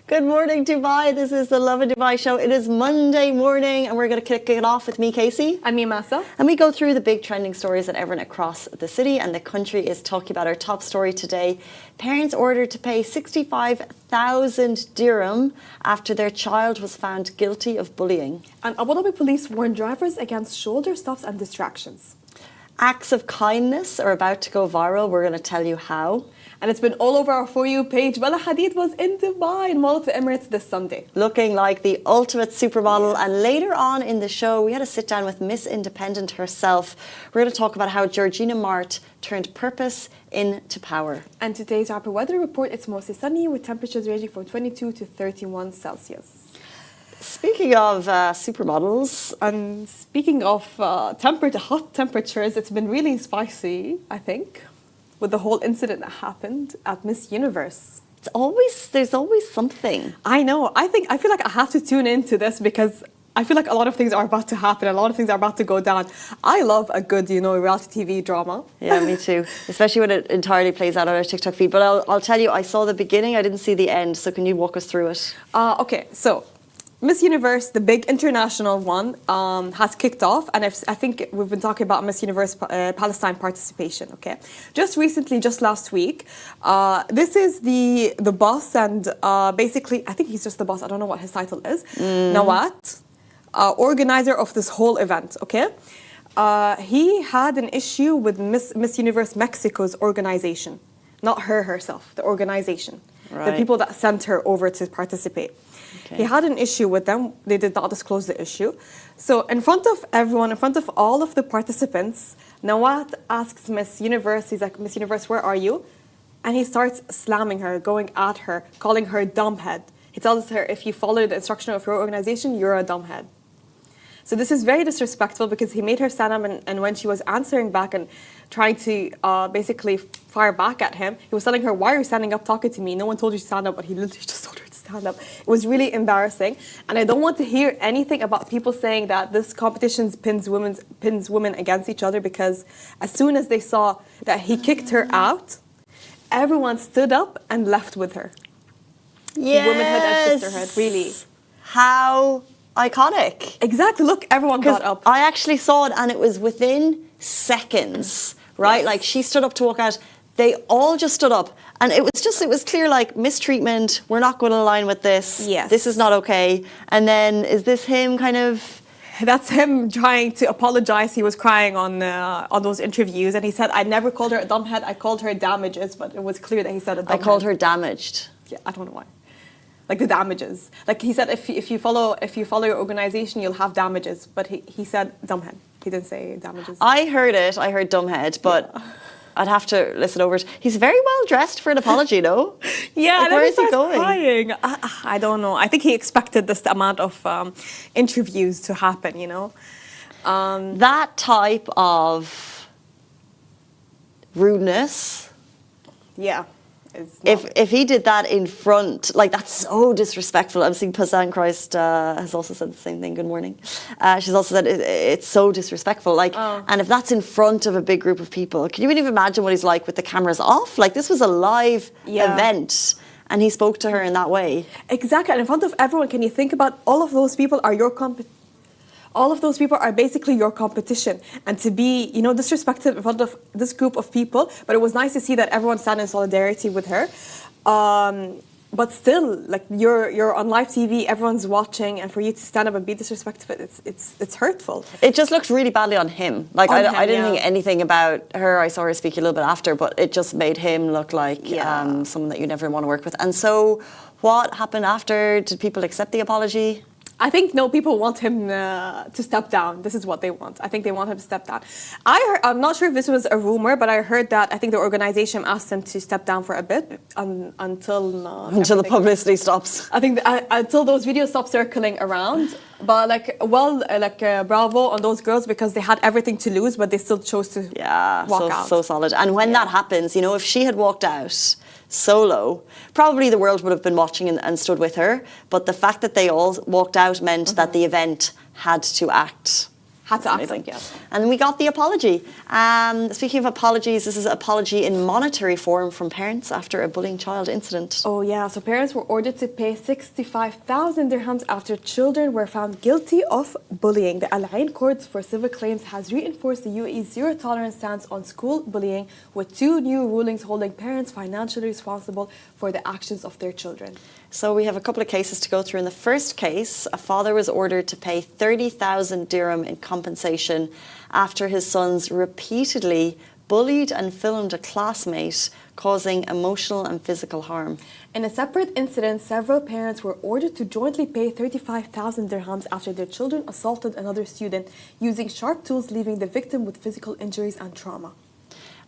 Good morning, Dubai. This is the Lovin Dubai show. It is Monday morning, and we're going to kick it off with me, Casey. And me, Masa. And we go through the big trending stories that everyone across the city and the country is talking about. Our top story today: parents ordered to pay 65,000 dirham after their child was found guilty of bullying. And Abu Dhabi police warn drivers against shoulder stops and distractions. Acts of kindness are about to go viral. We're going to tell you how. And it's been all over our For You page. Bella Hadid was in Dubai in Mall of the Emirates this Sunday. Looking like the ultimate supermodel. And later on in the show, we had a sit down with Miss Independent herself. We're going to talk about how Georgiana Mart turned purpose into power. And today's Rapid Weather Report, it's mostly sunny with temperatures ranging from 22 to 31 Celsius. Speaking of supermodels. And speaking of hot temperatures, it's been really spicy, I think, with the whole incident that happened at Miss Universe. There's always something. I know. I feel like I have to tune into this because I feel like a lot of things are about to happen. A lot of things are about to go down. I love a good, reality TV drama. Yeah, me too. Especially when it entirely plays out on our TikTok feed. But I'll tell you, I saw the beginning. I didn't see the end. So can you walk us through it? Okay, so Miss Universe, the big international one, has kicked off, and I think we've been talking about Miss Universe Palestine participation. Okay, just recently, just last week, this is the boss, and basically, I think he's just the boss. I don't know what his title is. Nawat, organizer of this whole event. Okay, he had an issue with Miss Universe Mexico's organization, not herself, the organization, the people that sent her over to participate. Okay. He had an issue with them. They did not disclose the issue. So in front of everyone, in front of all of the participants, Nawat asks Miss Universe, he's like, Miss Universe, where are you? And he starts slamming her, going at her, calling her a dumbhead. He tells her, if you follow the instruction of your organization, you're a dumbhead. So this is very disrespectful because he made her stand up, and when she was answering back and trying to basically fire back at him, he was telling her, why are you standing up talking to me? No one told you to stand up, but he literally just told her to stand up. It was really embarrassing. And I don't want to hear anything about people saying that this competition pins women against each other, because as soon as they saw that he kicked her out, everyone stood up and left with her. Yes. Womanhood and sisterhood, really. How iconic. Exactly. Look, everyone got up. I actually saw it, and it was within seconds, right? Yes. Like, she stood up to walk out. They all just stood up, and it was clear, like, mistreatment. We're not going to align with this. Yes. This is not okay. And then is this him kind of? That's him trying to apologize. He was crying on those interviews, and he said, I never called her a dumbhead. I called her damages, but it was clear that he said a dumbhead. I called her damaged. Yeah, I don't know why. Like the damages. Like he said, if you follow your organization, you'll have damages. But he said dumbhead. He didn't say damages. I heard dumbhead, but yeah. I'd have to listen over it. He's very well dressed for an apology, no? Yeah, like, where is he going? Crying. I don't know. I think he expected this amount of interviews to happen, that type of rudeness. Yeah. If he did that in front, like, that's so disrespectful. I'm seeing Pazan Christ has also said the same thing. Good morning. She's also said it's so disrespectful. Like, and if that's in front of a big group of people, can you even imagine what he's like with the cameras off? Like, this was a live event, and he spoke to her in that way. Exactly, and in front of everyone. Can you think about all of those people are your all of those people are basically your competition. And to be, disrespected in front of this group of people, but it was nice to see that everyone stand in solidarity with her. But still, like you're on live TV, everyone's watching, and for you to stand up and be disrespectful, it's hurtful. It just looked really badly on him. Like I didn't think anything about her. I saw her speak a little bit after, but it just made him look like someone that you never want to work with. And so, what happened after? Did people accept the apology? I think no, people want him to step down. This is what they want. I think they want him to step down. I'm not sure if this was a rumor, but I heard that I think the organization asked him to step down for a bit until the publicity stops. I think until those videos stop circling around. But bravo on those girls because they had everything to lose, but they still chose to walk out. So solid. And when that happens, if she had walked out solo, probably the world would have been watching and stood with her. But the fact that they all walked out meant that the event had to act. And we got the apology. Speaking of apologies, this is an apology in monetary form from parents after a bullying child incident. Oh yeah, so parents were ordered to pay 65,000 dirhams after children were found guilty of bullying. The Al Ain Court for Civil Claims has reinforced the UAE's zero tolerance stance on school bullying with 2 new rulings holding parents financially responsible for the actions of their children. So we have a couple of cases to go through. In the first case, a father was ordered to pay 30,000 dirham in compensation after his sons repeatedly bullied and filmed a classmate, causing emotional and physical harm. In a separate incident, several parents were ordered to jointly pay 35,000 dirhams after their children assaulted another student using sharp tools, leaving the victim with physical injuries and trauma.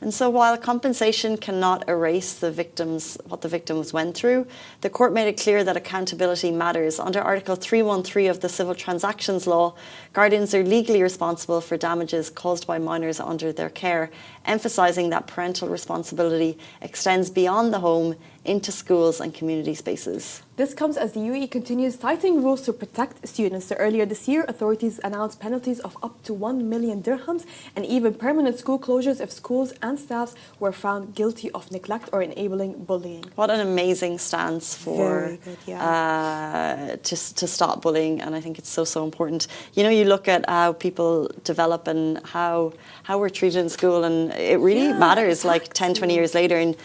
And so while compensation cannot erase what the victims went through, the court made it clear that accountability matters. Under Article 313 of the Civil Transactions Law, guardians are legally responsible for damages caused by minors under their care, emphasising that parental responsibility extends beyond the home into schools and community spaces. This comes as the UAE continues tightening rules to protect students. So earlier this year, authorities announced penalties of up to 1 million dirhams and even permanent school closures if schools and staffs were found guilty of neglect or enabling bullying. What an amazing stance for to stop bullying, and I think it's so important. You look at how people develop and how we're treated in school, and it really matters. Exactly. Like 10, 20 years later, and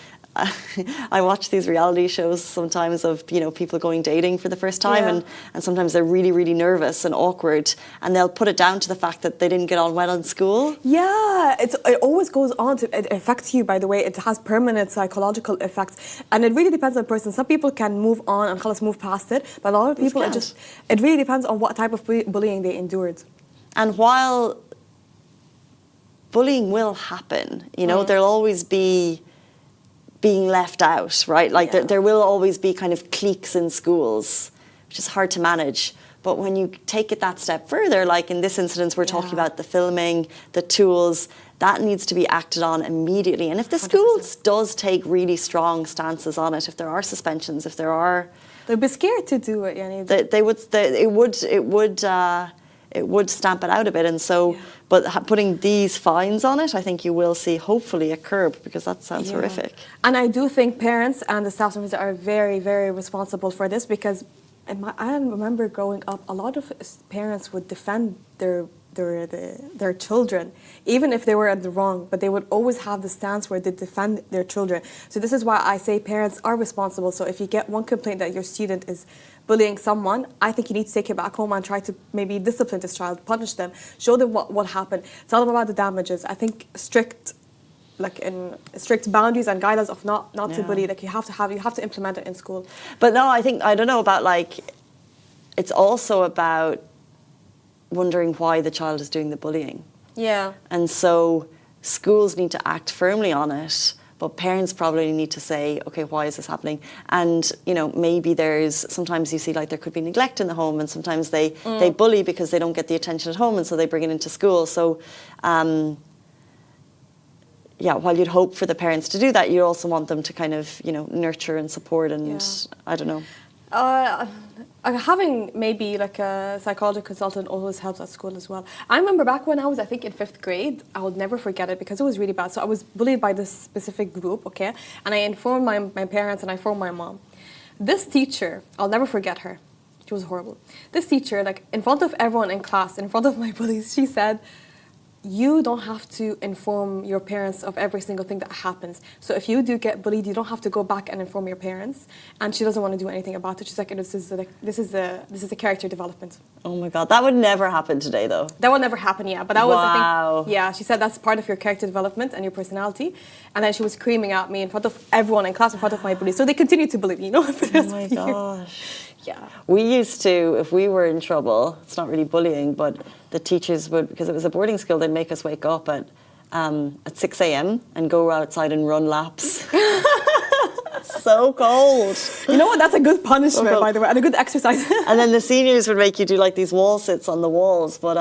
I watch these reality shows sometimes of people going dating for the first time, and sometimes they're really, really nervous and awkward, and they'll put it down to the fact that they didn't get on well in school. Yeah, it always goes on to it affects you. By the way, it has permanent psychological effects, and it really depends on the person. Some people can move on and move past it, but a lot of people it really depends on what type of bullying they endured. And while bullying will happen, there'll always be being left out, right? Like there will always be kind of cliques in schools, which is hard to manage. But when you take it that step further, like in this instance, we're talking about the filming, the tools, that needs to be acted on immediately. And if the schools does take really strong stances on it, if there are suspensions, if there are... They'd be scared to do it. It would stamp it out a bit. And so, but putting these fines on it, I think you will see hopefully a curb, because that sounds horrific. And I do think parents and the staff members are very, very responsible for this, because I remember growing up, a lot of parents would defend their children, even if they were at the wrong, but they would always have the stance where they defend their children. So this is why I say parents are responsible. So if you get one complaint that your student is bullying someone, I think you need to take it back home and try to maybe discipline this child, punish them, show them what happened, tell them about the damages. I think strict boundaries and guidelines of not to bully, like you have to implement it in school. But no, I don't know about it's also about wondering why the child is doing the bullying. Yeah. And so schools need to act firmly on it, but parents probably need to say, okay, why is this happening? And, maybe sometimes you see there could be neglect in the home, and sometimes they bully because they don't get the attention at home, and so they bring it into school. So, while you'd hope for the parents to do that, you also want them to kind of, nurture and support, and I don't know. Having maybe a psychology consultant always helps at school as well. I remember back when I was, I think, in 5th grade, I would never forget it because it was really bad. So I was bullied by this specific group, okay? And I informed my parents and I informed my mom. This teacher, I'll never forget her. She was horrible. This teacher, like in front of everyone in class, in front of my bullies, she said, you don't have to inform your parents of every single thing that happens. So if you do get bullied, you don't have to go back and inform your parents. And she doesn't want to do anything about it. She's like, this is a character development. Oh my God, that would never happen today, though. That would never happen, yeah. But that was, I Wow. think, yeah. She said that's part of your character development and your personality. And then she was screaming at me in front of everyone in class, in front of my bullies. So they continue to bully me, you know. Oh my gosh. Yeah. We used to, if we were in trouble, it's not really bullying, but the teachers would, because it was a boarding school, they'd make us wake up at 6 a.m. and go outside and run laps. So cold. You know what? That's a good punishment, by the way, and a good exercise. And then the seniors would make you do like these wall sits on the walls, but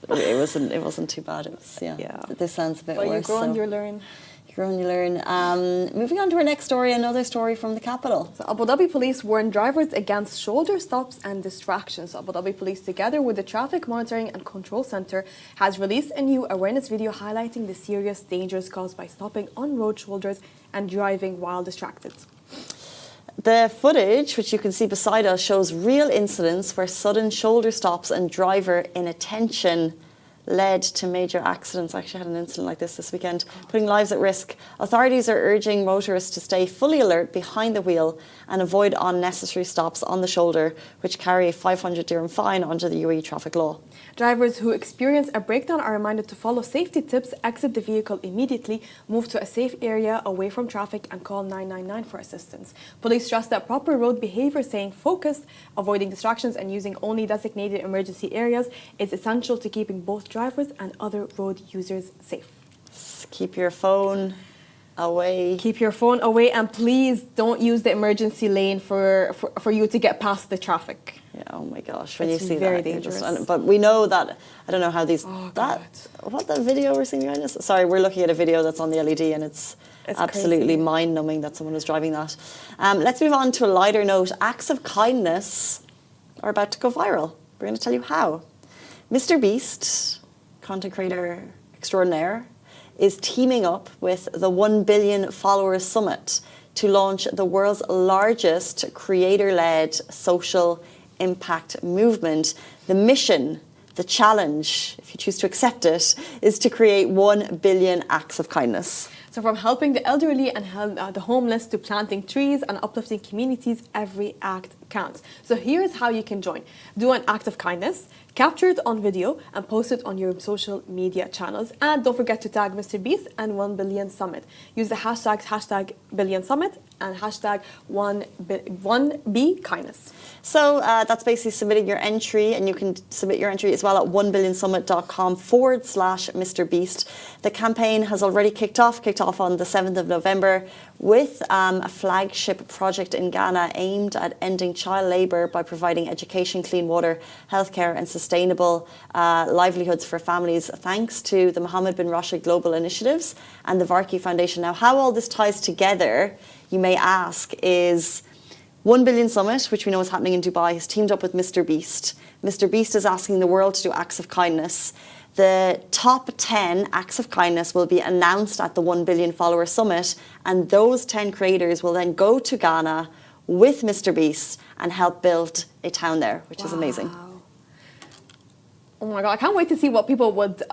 it wasn't too bad. It was, yeah. This sounds a bit worse. You grow and you learn. Grow and you learn. Moving on to our next story, another story from the capital. So Abu Dhabi police warn drivers against shoulder stops and distractions. Abu Dhabi police, together with the Traffic Monitoring and Control Center, has released a new awareness video highlighting the serious dangers caused by stopping on road shoulders and driving while distracted. The footage, which you can see beside us, shows real incidents where sudden shoulder stops and driver inattention led to major accidents. I actually had an incident like this weekend, putting lives at risk. Authorities are urging motorists to stay fully alert behind the wheel and avoid unnecessary stops on the shoulder, which carry a 500 dirham fine under the UAE traffic law. Drivers who experience a breakdown are reminded to follow safety tips, exit the vehicle immediately, move to a safe area away from traffic, and call 999 for assistance. Police stress that proper road behavior, staying focused, avoiding distractions, and using only designated emergency areas is essential to keeping both drivers and other road users safe. Keep your phone away. Keep your phone away, and please don't use the emergency lane for you to get past the traffic. Yeah, oh my gosh, when It's you see very that. dangerous. But we know that, I don't know how these, God. what the video we're seeing behind us? Sorry, we're looking at a video that's on the LED and it's absolutely crazy. mind-numbing that someone was driving that. Let's move on to a lighter note. Acts of kindness are about to go viral. We're going to tell you how. Mr. Beast, content creator extraordinaire, is teaming up with the 1 Billion Followers Summit to launch the world's largest creator-led social impact movement. The mission, the challenge, if you choose to accept it, is to create 1 billion acts of kindness. So from helping the elderly and the homeless to planting trees and uplifting communities, every act counts. So here's how you can join. Do an act of kindness, capture it on video and post it on your social media channels. And don't forget to tag Mr. Beast and 1 Billion Summit. Use the hashtags hashtag Billion Summit and hashtag 1BKindness. So that's basically submitting your entry, and you can submit your entry as well at 1billionsummit.com/Mr. Beast. The campaign has already kicked off on the 7th of November with a flagship project in Ghana aimed at ending child labour by providing education, clean water, healthcare and sustainable livelihoods for families, thanks to the Mohammed bin Rashid Global Initiatives and the Varki Foundation. Now, how all this ties together, you may ask, is 1 Billion Summit, which we know is happening in Dubai, has teamed up with Mr. Beast. Mr. Beast is asking the world to do acts of kindness. The top 10 acts of kindness will be announced at the 1 Billion Follower Summit, and those 10 creators will then go to Ghana with Mr. Beast and help build a town there, which is amazing. Oh my God, I can't wait to see what people would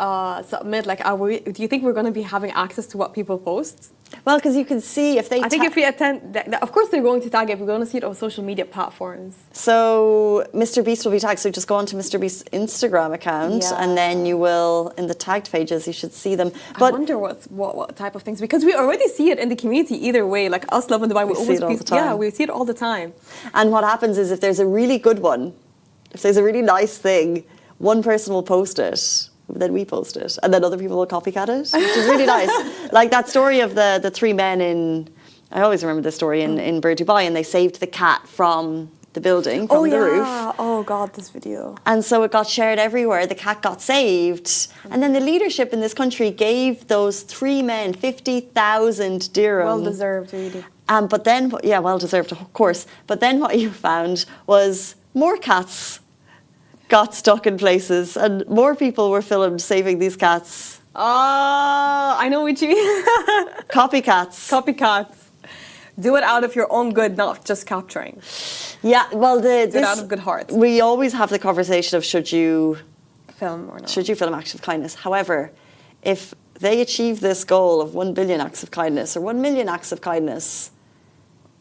submit. Like, do you think we're going to be having access to what people post? Well, because you can see if they... I think if we attend... Of course they're going to tag it. We're going to see it on social media platforms. So Mr. Beast will be tagged. So just go onto Mr. Beast's Instagram account and then you will, in the tagged pages, you should see them. But I wonder what type of things, because we already see it in the community either way. Like us, Lovin Dubai, we always see it all the time. Yeah, we see it all the time. And what happens is if there's a really good one, if there's a really nice thing, one person will post it, then we post it, and then other people will copycat it, which is really nice. Like that story of the three men in, I always remember this story, in Bird Dubai, and they saved the cat from the building, from the roof. Oh God, this video. And so it got shared everywhere. The cat got saved. And then the leadership in this country gave those three men 50,000 dirham. Well deserved, really. But then, well deserved, of course. But then what you found was more cats got stuck in places and more people were filmed saving these cats. I know what you mean. Copycats. Copycats. do it out of your own good, not just capturing. Yeah, well, Do it out of good heart. we always have the conversation of should you Film or not. should you film acts of kindness. However, if they achieve this goal of 1 billion acts of kindness or 1 million acts of kindness,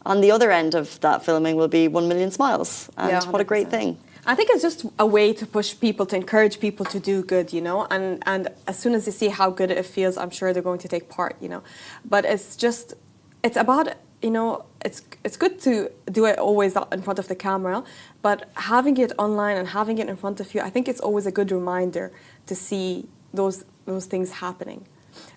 on the other end of that filming will be 1 million smiles. And Yeah, what a great 100%. thing. I think it's just a way to push people, to encourage people to do good, you know. And as soon as they see how good it feels, I'm sure they're going to take part, you know. But it's about, you know, it's good to do it always in front of the camera, but having it online and having it in front of you, I think it's always a good reminder to see those things happening.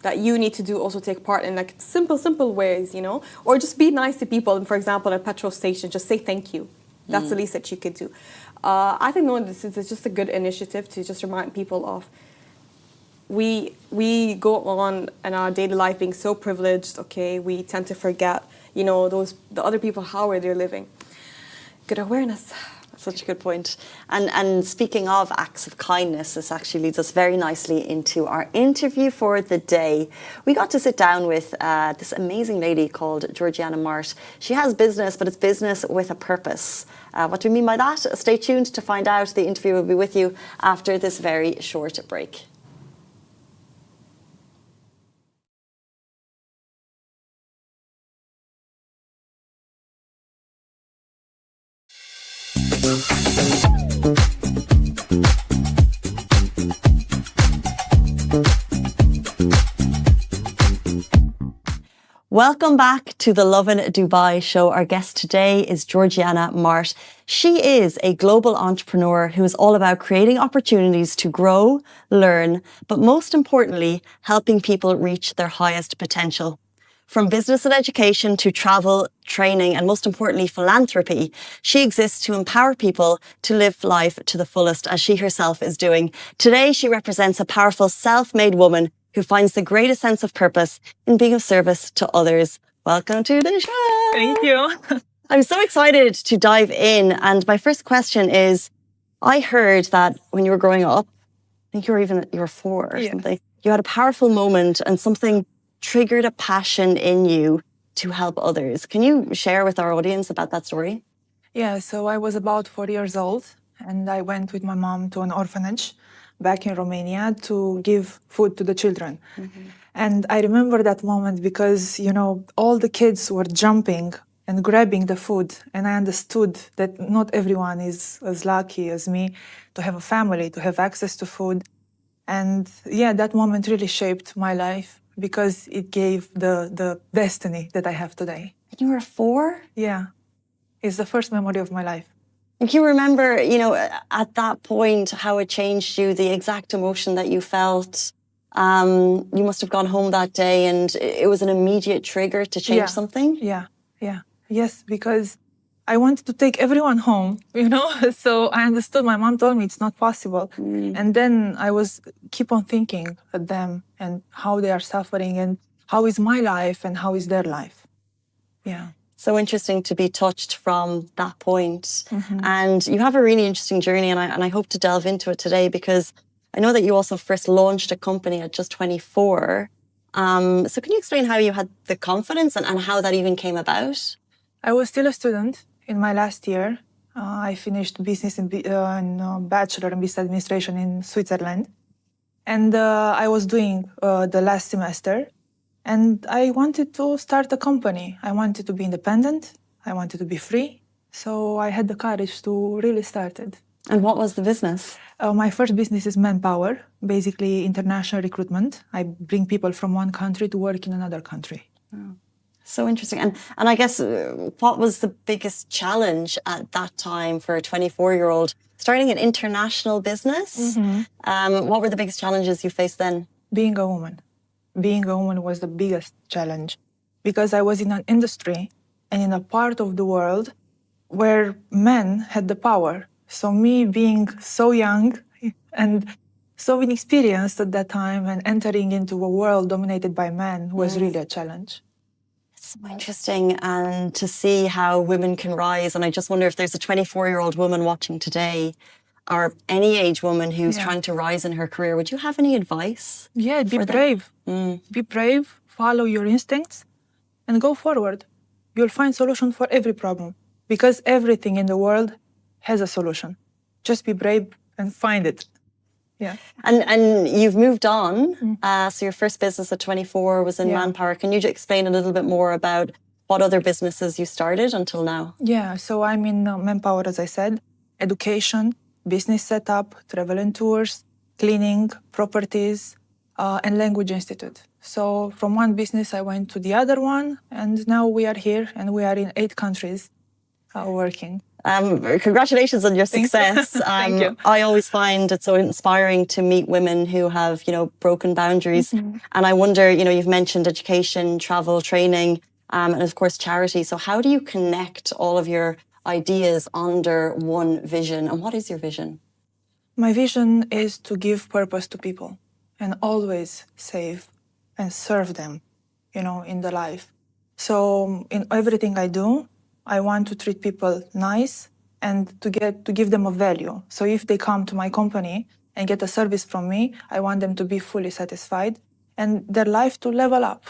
That you need to do also take part in like simple ways, you know, or just be nice to people. For example, at a petrol station, just say thank you. That's the least that you could do. I think this is just a good initiative to just remind people of. We go on in our daily life being so privileged. Okay, we tend to forget, you know, the other people how they're living. Good awareness. Such a good point. And speaking of acts of kindness, this actually leads us very nicely into our interview for the day. We got to sit down with this amazing lady called Georgiana Mart. She has business, but it's business with a purpose. What do we mean by that? Stay tuned to find out. The interview will be with you after this very short break. Welcome back to the Lovin Dubai show. Our guest today is Georgiana Mart. She is a global entrepreneur who is all about creating opportunities to grow, learn, but most importantly, helping people reach their highest potential. From business and education to travel, training, and most importantly, philanthropy, she exists to empower people to live life to the fullest, as she herself is doing. Today, she represents a powerful self-made woman who finds the greatest sense of purpose in being of service to others. Welcome to the show. Thank you. I'm so excited to dive in. And my first question is, I heard that when you were growing up, I think you were 4 or something, you had a powerful moment and something triggered a passion in you to help others. Can you share with our audience about that story? Yeah, so I was about 4 years old and I went with my mom to an orphanage back in Romania to give food to the children. And I remember that moment because, you know, all the kids were jumping and grabbing the food. And I understood that not everyone is as lucky as me to have a family, to have access to food. And yeah, that moment really shaped my life because it gave the destiny that I have today. You were 4? Yeah, it's the first memory of my life. And can you remember, you know, at that point, how it changed you, the exact emotion that you felt? You must have gone home that day and it was an immediate trigger to change something? Yes, because I wanted to take everyone home, you know? So I understood, my mom told me it's not possible. And then I keep on thinking at them and how they are suffering and how is my life and how is their life. Yeah. So interesting to be touched from that point. And you have a really interesting journey and I hope to delve into it today because I know that you also first launched a company at just 24. So can you explain how you had the confidence and how that even came about? I was still a student in my last year. I finished business and bachelor in business administration in Switzerland. And I was doing the last semester. And I wanted to start a company. I wanted to be independent. I wanted to be free. So I had the courage to really start it. And what was the business? My first business is manpower, basically international recruitment. I bring people from one country to work in another country. Oh, so interesting. And I guess what was the biggest challenge at that time for a 24-year-old starting an international business? What were the biggest challenges you faced then? Being a woman. Being a woman was the biggest challenge because I was in an industry and in a part of the world where men had the power. So me being so young and so inexperienced at that time and entering into a world dominated by men was really a challenge. It's so interesting and to see how women can rise. And I just wonder if there's a 24-year-old woman watching today or any age woman who's trying to rise in her career. Would you have any advice? Yeah, be brave. Be brave, follow your instincts and go forward you'll find solution for every problem because everything in the world has a solution. Just be brave and find it. Yeah. And you've moved on. So your first business at 24 was in Yeah. Manpower. Can you explain a little bit more about what other businesses you started until now? Yeah, so I'm in Manpower, as I said, education, business setup, travel and tours, cleaning, properties, and language institute. So from one business, I went to the other one, and now we are here, and we are in 8 countries working. Congratulations on your success. Thank you. I always find it so inspiring to meet women who have, broken boundaries. And I wonder, you've mentioned education, travel, training, and of course, charity. So how do you connect all of your ideas under one vision? And what is your vision? My vision is to give purpose to people and always save and serve them, in the life. So in everything I do, I want to treat people nice and to give them a value. So if they come to my company and get a service from me, I want them to be fully satisfied and their life to level up.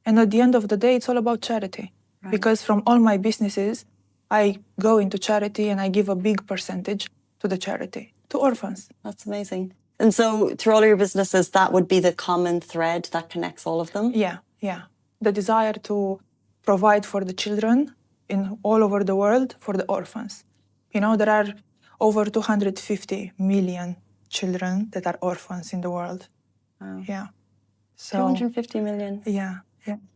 And at the end of the day, it's all about charity. Right. Because from all my businesses, I go into charity and I give a big percentage to the charity, to orphans. That's amazing. And so through all your businesses, that would be the common thread that connects all of them? Yeah. The desire to provide for the children in all over the world, for the orphans. There are over 250 million children that are orphans in the world. Wow. Yeah. So 250 million? Yeah.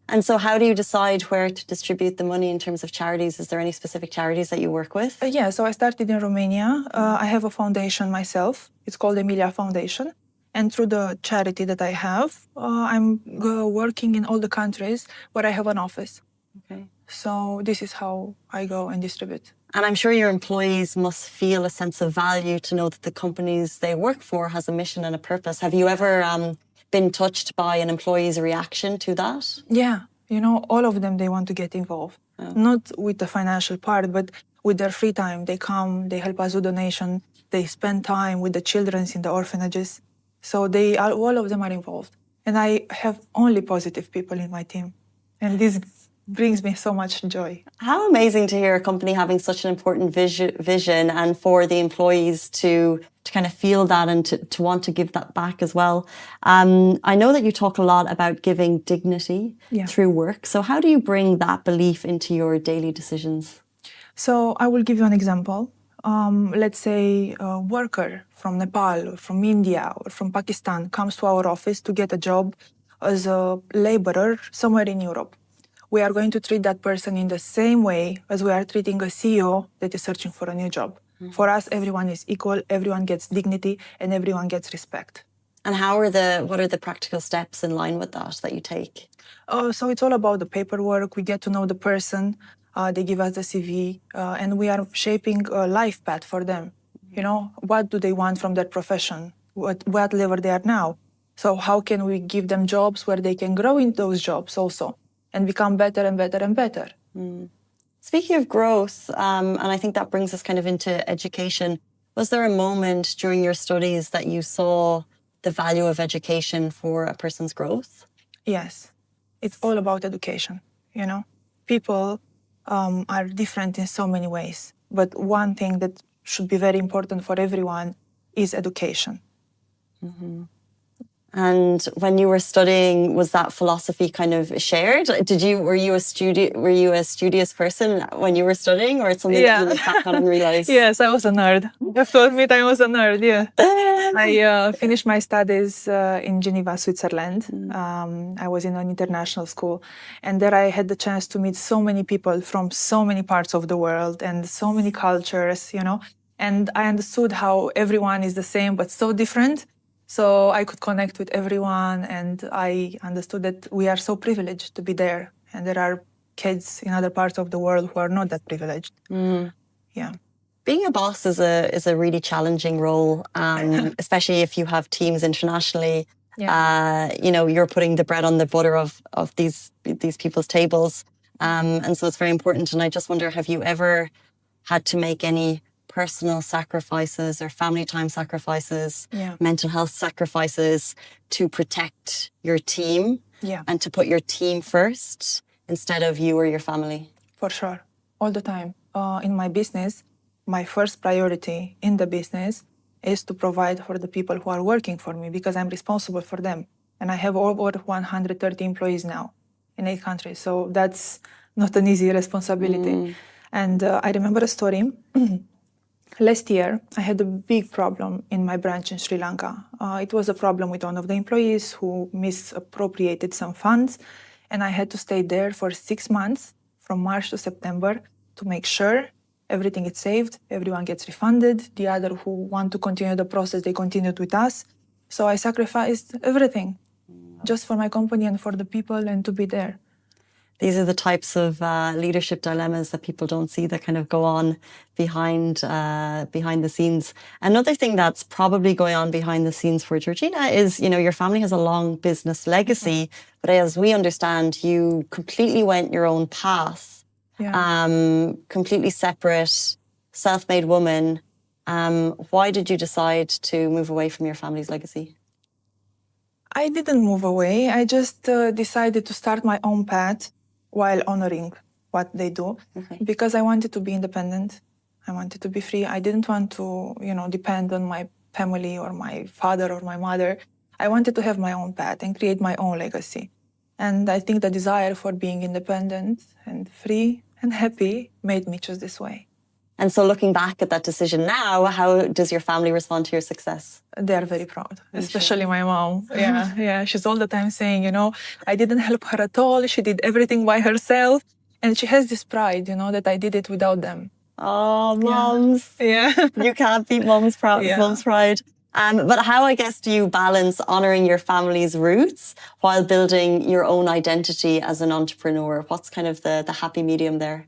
And so how do you decide where to distribute the money in terms of charities? Is there any specific charities that you work with? Yeah, so I started in Romania. I have a foundation myself. It's called Emilia Foundation. And through the charity that I have, I'm working in all the countries where I have an office. Okay. So this is how I go and distribute. And I'm sure your employees must feel a sense of value to know that the companies they work for has a mission and a purpose. Have you ever been touched by an employee's reaction to that? Yeah, all of them, they want to get involved. Oh. Not with the financial part, but with their free time. They come, they help us do donation, they spend time with the children in the orphanages. So all of them are involved. And I have only positive people in my team. And this brings me so much joy. How amazing to hear a company having such an important vision and for the employees to kind of feel that and to want to give that back as well. I know that you talk a lot about giving dignity through work. So how do you bring that belief into your daily decisions? So I will give you an example. Let's say a worker from Nepal or from India or from Pakistan comes to our office to get a job as a laborer somewhere in Europe. We are going to treat that person in the same way as we are treating a CEO that is searching for a new job. Mm-hmm. For us, everyone is equal, everyone gets dignity, and everyone gets respect. And what are the practical steps in line with that you take? So it's all about the paperwork. We get to know the person. They give us the CV, and we are shaping a life path for them. What do they want from their profession? What level they are now? So how can we give them jobs where they can grow in those jobs also and become better and better and better? Mm. Speaking of growth, and I think that brings us kind of into education, was there a moment during your studies that you saw the value of education for a person's growth? Yes, it's all about education, People are different in so many ways, but one thing that should be very important for everyone is education. Mm-hmm. And when you were studying, was that philosophy kind of shared? Were you a studious person when you were studying, or it's something that you look back on and realize? Yes, I was a nerd. I have to admit I was a nerd, yeah. I finished my studies in Geneva, Switzerland. I was in an international school, and there I had the chance to meet so many people from so many parts of the world and so many cultures, and I understood how everyone is the same but so different. So I could connect with everyone, and I understood that we are so privileged to be there, and there are kids in other parts of the world who are not that privileged. Mm. Yeah. Being a boss is a really challenging role, especially if you have teams internationally. Yeah. You're putting the bread on the butter of these people's tables, and so it's very important. And I just wonder, have you ever had to make any personal sacrifices or family time sacrifices, mental health sacrifices to protect your team and to put your team first instead of you or your family? For sure, all the time. In my business, my first priority in the business is to provide for the people who are working for me because I'm responsible for them. And I have over 130 employees now in 8 countries. So that's not an easy responsibility. And I remember a story. Last year, I had a big problem in my branch in Sri Lanka. It was a problem with one of the employees who misappropriated some funds, and I had to stay there for 6 months, from March to September, to make sure everything is saved, everyone gets refunded. The other who want to continue the process, they continued with us. So I sacrificed everything just for my company and for the people and to be there. These are the types of leadership dilemmas that people don't see that kind of go on behind the scenes. Another thing that's probably going on behind the scenes for Georgina is, you know, your family has a long business legacy, but as we understand, you completely went your own path, completely separate, self-made woman. Why did you decide to move away from your family's legacy? I didn't move away. I just decided to start my own path while honoring what they do, because I wanted to be independent. I wanted to be free. I didn't want to, you know, depend on my family or my father or my mother. I wanted to have my own path and create my own legacy. And I think the desire for being independent and free and happy made me choose this way. And so looking back at that decision now, how does your family respond to your success? They are very proud, especially my mom. Yeah. She's all the time saying, you know, I didn't help her at all. She did everything by herself. And she has this pride, you know, that I did it without them. Oh, moms. Yeah. You can't beat mom's pride. But how, I guess, do you balance honoring your family's roots while building your own identity as an entrepreneur? What's kind of the happy medium there?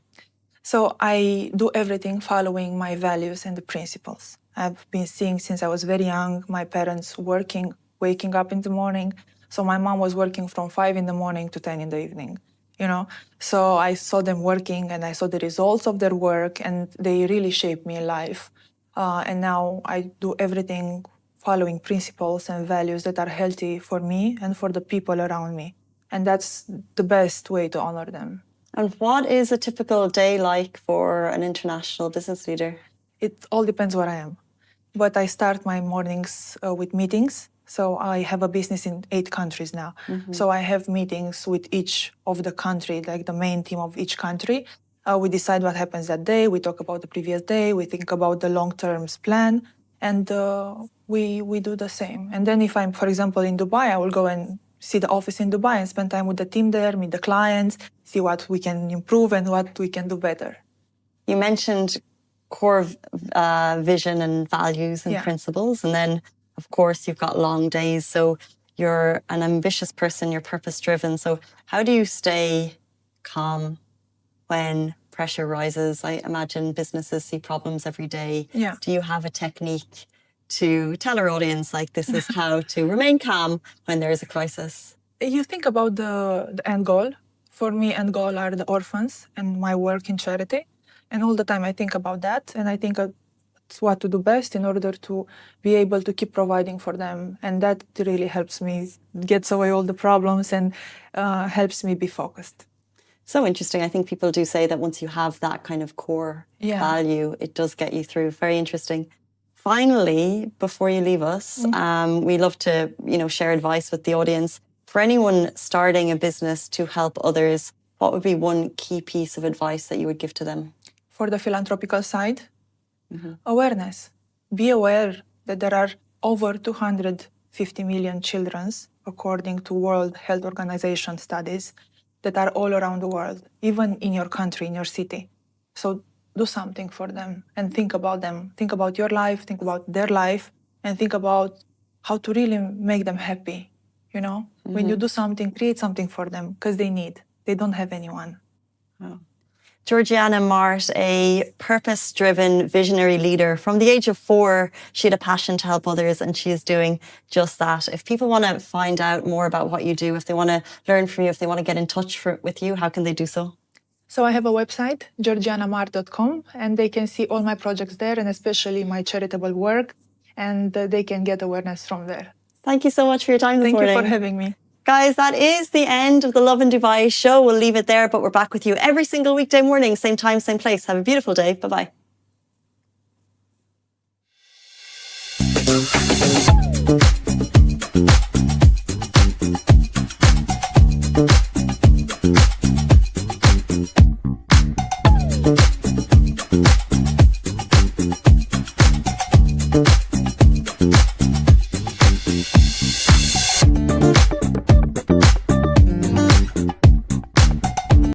So I do everything following my values and the principles. I've been seeing since I was very young, my parents working, waking up in the morning. So my mom was working from 5 in the morning to 10 in the evening, you know. So I saw them working and I saw the results of their work, and they really shaped me in life. And now I do everything following principles and values that are healthy for me and for the people around me. And that's the best way to honor them. And what is a typical day like for an international business leader? It all depends where I am. But I start my mornings with meetings. So I have a business in 8 countries now. So I have meetings with each of the country, like the main team of each country. We decide what happens that day. We talk about the previous day. We think about the long-term plan. And we do the same. And then if I'm, for example, in Dubai, I will go and see the office in Dubai and spend time with the team there, meet the clients, see what we can improve and what we can do better. You mentioned core vision and values and principles. And then, of course, you've got long days. So you're an ambitious person, you're purpose-driven. So how do you stay calm when pressure rises? I imagine businesses see problems every day. Yeah. Do you have a technique to tell our audience, like, this is how to remain calm when there is a crisis? You think about the end goal. For me, end goal are the orphans and my work in charity. And all the time I think about that. And I think it's what to do best in order to be able to keep providing for them. And that really helps me, gets away all the problems and helps me be focused. So interesting. I think people do say that once you have that kind of core value, it does get you through. Very interesting. Finally, before you leave us, we love to, share advice with the audience. For anyone starting a business to help others, what would be one key piece of advice that you would give to them? For the philanthropical side, awareness. Be aware that there are over 250 million children, according to World Health Organization studies, that are all around the world, even in your country, in your city. So do something for them and think about them. Think about your life, think about their life, and think about how to really make them happy. When you do something, create something for them, because they don't have anyone. Wow. Georgiana Mart, a purpose-driven visionary leader. From the age of 4, she had a passion to help others, and she is doing just that. If people want to find out more about what you do, if they want to learn from you, if they want to get in touch with you, how can they do so? So I have a website, georgianamart.com, and they can see all my projects there, and especially my charitable work, and they can get awareness from there. Thank you so much for your time this morning. Thank you for having me. Guys, that is the end of the Lovin Dubai show. We'll leave it there, but we're back with you every single weekday morning, same time, same place. Have a beautiful day. Bye-bye.